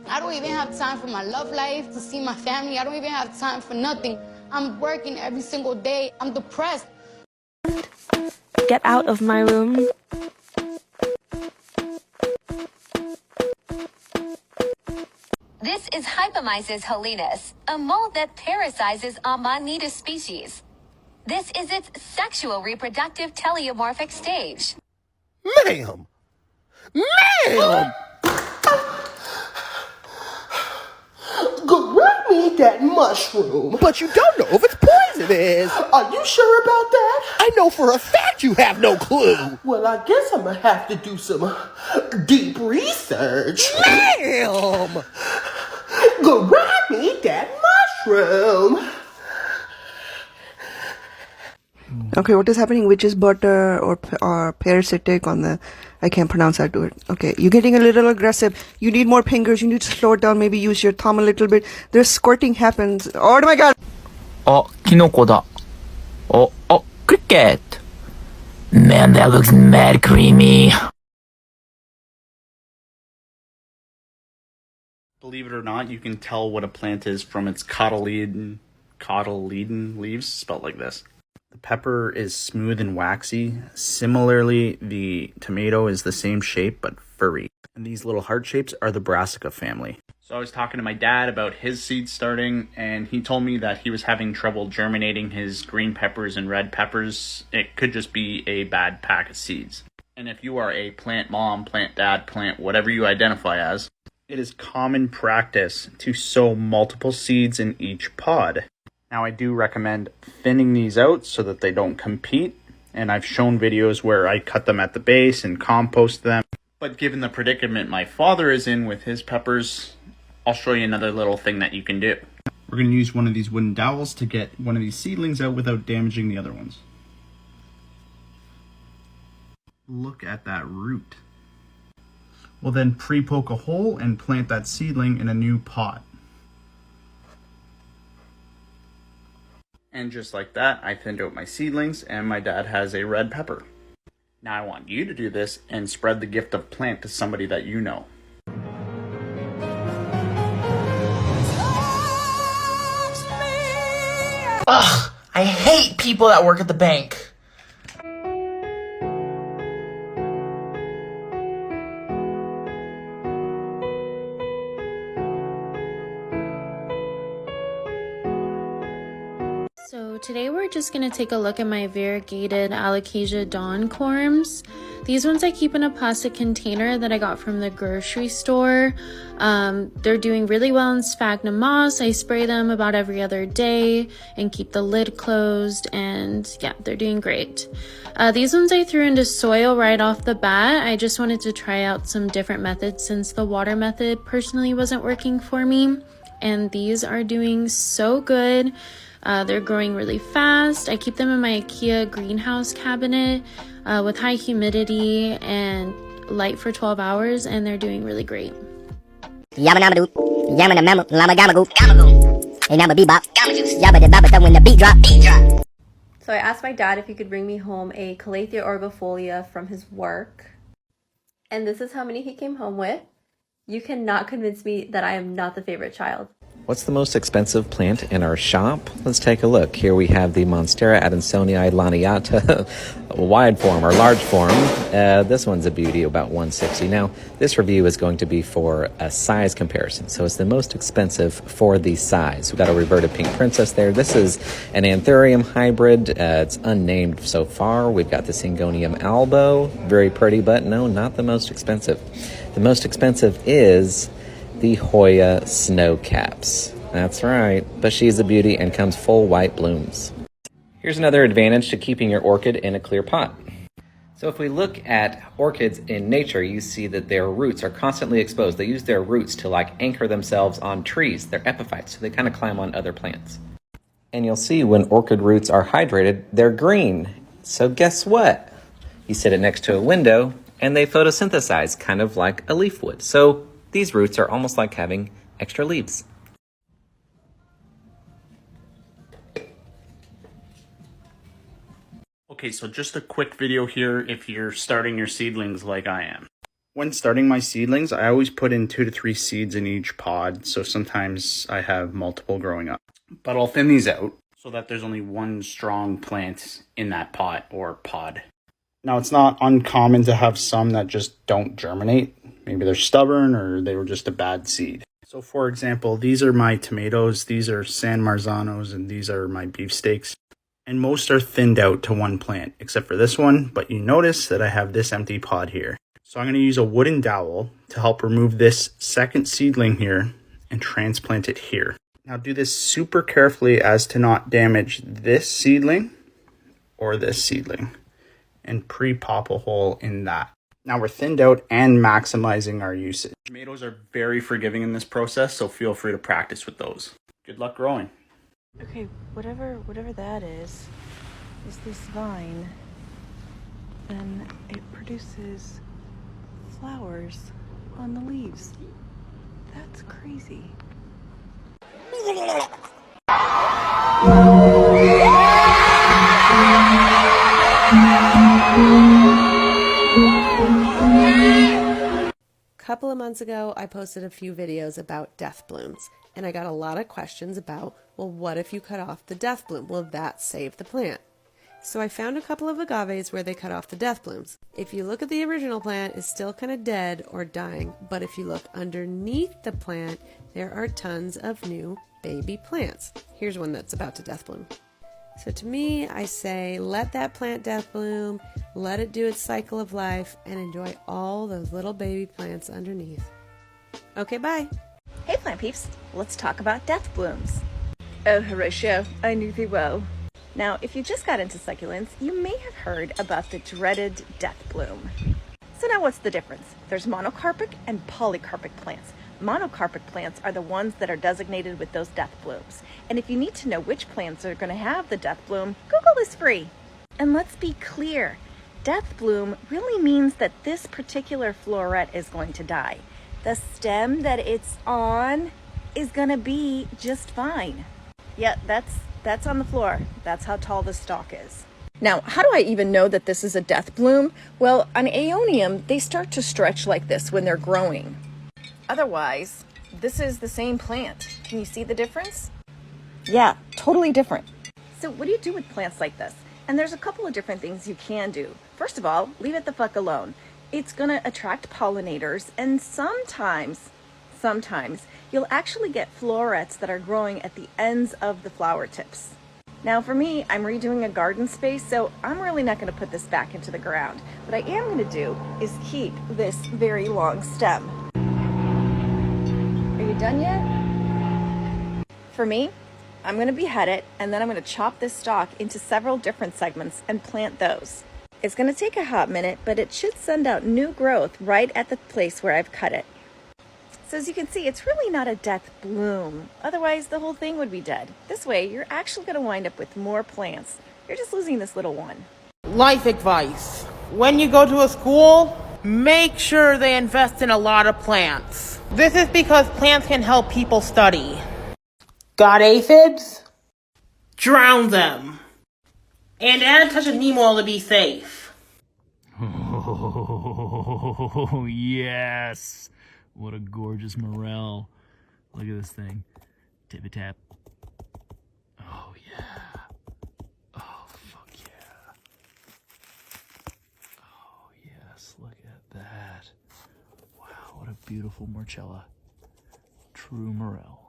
I don't even have time for my love life, to see my family. I don't even have time for nothing. I'm working every single day. I'm depressed. Get out of my room. This is Hypomyces holinus, a mold that parasizes Amanita species. This is its sexual reproductive teleomorphic stage. Ma'am! Ma'am! Grab me that mushroom. But you don't know if it's poisonous. Are you sure about that? I know for a fact you have no clue. Well, I guess I'm gonna have to do some deep research. Ma'am! Grab me that mushroom. Okay, what is happening? Which is butter or parasitic on the... I can't pronounce that word. Okay, you're getting a little aggressive. You need more fingers. You need to slow it down. Maybe use your thumb a little bit. There's squirting happens. Oh my god! Kinoko-da. Cricket! Man, that looks mad creamy. Believe it or not, you can tell what a plant is from its cotyledon leaves, spelled like this. The pepper is smooth and waxy. Similarly, the tomato is the same shape but furry. And these little heart shapes are the brassica family. So I was talking to my dad about his seed starting, and he told me that he was having trouble germinating his green peppers and red peppers. It could just be a bad pack of seeds. And if you are a plant mom, plant dad, plant whatever you identify as, it is common practice to sow multiple seeds in each pod. Now, I do recommend thinning these out so that they don't compete, and I've shown videos where I cut them at the base and compost them. But given the predicament my father is in with his peppers, I'll show you another little thing that you can do. We're going to use one of these wooden dowels to get one of these seedlings out without damaging the other ones. Look at that root. We'll then pre-poke a hole and plant that seedling in a new pot. And just like that, I thinned out my seedlings, and my dad has a red pepper. Now I want you to do this and spread the gift of plant to somebody that you know. Ugh, I hate people that work at the bank. So today we're just going to take a look at my variegated Alocasia Dawn corms. These ones I keep in a plastic container that I got from the grocery store. They're doing really well in sphagnum moss. I spray them about every other day and keep the lid closed, and yeah, they're doing great. These ones I threw into soil right off the bat. I just wanted to try out some different methods since the water method personally wasn't working for me, and these are doing so good. They're growing really fast. I keep them in my IKEA greenhouse cabinet with high humidity and light for 12 hours, and they're doing really great. Yabba dabba doo, yamma mamma, llama gamma goo, hey namma bebop, yabba da babba when the beat drop. So I asked my dad if he could bring me home a Calathea orbifolia from his work, and this is how many he came home with. You cannot convince me that I am not the favorite child. What's the most expensive plant in our shop? Let's take a look. Here we have the Monstera adansonii laniata wide form or large form. This one's a beauty, about $160. Now, this review is going to be for a size comparison, so it's the most expensive for the size. We've got a reverted pink princess there. This is an anthurium hybrid. It's unnamed so far. We've got the Syngonium albo, very pretty, but no, not the most expensive. The most expensive is the Hoya Snowcaps. That's right, but she's a beauty and comes full white blooms. Here's another advantage to keeping your orchid in a clear pot. So if we look at orchids in nature, you see that their roots are constantly exposed. They use their roots to anchor themselves on trees. They're epiphytes, so they kind of climb on other plants. And you'll see when orchid roots are hydrated, they're green. So guess what? You sit it next to a window and they photosynthesize, kind of like a leaf would. So these roots are almost like having extra leaves. Okay, so just a quick video here if you're starting your seedlings like I am. When starting my seedlings, I always put in 2 to 3 seeds in each pod, so sometimes I have multiple growing up. But I'll thin these out so that there's only one strong plant in that pot or pod. Now, it's not uncommon to have some that just don't germinate. Maybe they're stubborn or they were just a bad seed. So for example, these are my tomatoes, these are San Marzanos, and these are my beefsteaks. And most are thinned out to one plant, except for this one, but you notice that I have this empty pod here. So I'm going to use a wooden dowel to help remove this second seedling here and transplant it here. Now do this super carefully as to not damage this seedling or this seedling, and pre-pop a hole in that. Now we're thinned out and maximizing our usage. Tomatoes are very forgiving in this process, so feel free to practice with those. Good luck growing. Okay, whatever that is this vine. Then it produces flowers on the leaves. That's crazy. Couple of months ago, I posted a few videos about death blooms, and I got a lot of questions about, well, what if you cut off the death bloom? Will that save the plant? So I found a couple of agaves where they cut off the death blooms. If you look at the original plant, it's still kind of dead or dying, but if you look underneath the plant, there are tons of new baby plants. Here's one that's about to death bloom. So to me, I say let that plant death bloom, let it do its cycle of life, and enjoy all those little baby plants underneath. Okay, bye. Hey plant peeps, let's talk about death blooms. Oh Horatio, I knew thee well. Now, if you just got into succulents, you may have heard about the dreaded death bloom. So now what's the difference? There's monocarpic and polycarpic plants. Monocarpic plants are the ones that are designated with those death blooms. And if you need to know which plants are going to have the death bloom, Google is free. And let's be clear, death bloom really means that this particular floret is going to die. The stem that it's on is going to be just fine. Yeah, that's on the floor. That's how tall the stalk is. Now, how do I even know that this is a death bloom? Well, on Aeonium, they start to stretch like this when they're growing. Otherwise, this is the same plant. Can you see the difference? Yeah, totally different. So what do you do with plants like this? And there's a couple of different things you can do. First of all, leave it the fuck alone. It's gonna attract pollinators, and sometimes you'll actually get florets that are growing at the ends of the flower tips. Now for me, I'm redoing a garden space, so I'm really not gonna put this back into the ground. What I am gonna do is keep this very long stem. Are you done yet? For me, I'm gonna behead it, and then I'm gonna chop this stalk into several different segments and plant those. It's gonna take a hot minute, but it should send out new growth right at the place where I've cut it. So as you can see, it's really not a death bloom. Otherwise, the whole thing would be dead. This way, you're actually gonna wind up with more plants. You're just losing this little one. Life advice. When you go to a school, make sure they invest in a lot of plants. This is because plants can help people study. Got aphids? Drown them. And add a touch of neem oil to be safe. Oh, yes. What a gorgeous morel. Look at this thing. Tippy tap. Oh, yeah. Oh, fuck yeah. Oh, yes. Look at that. Wow, what a beautiful morchella. True morel.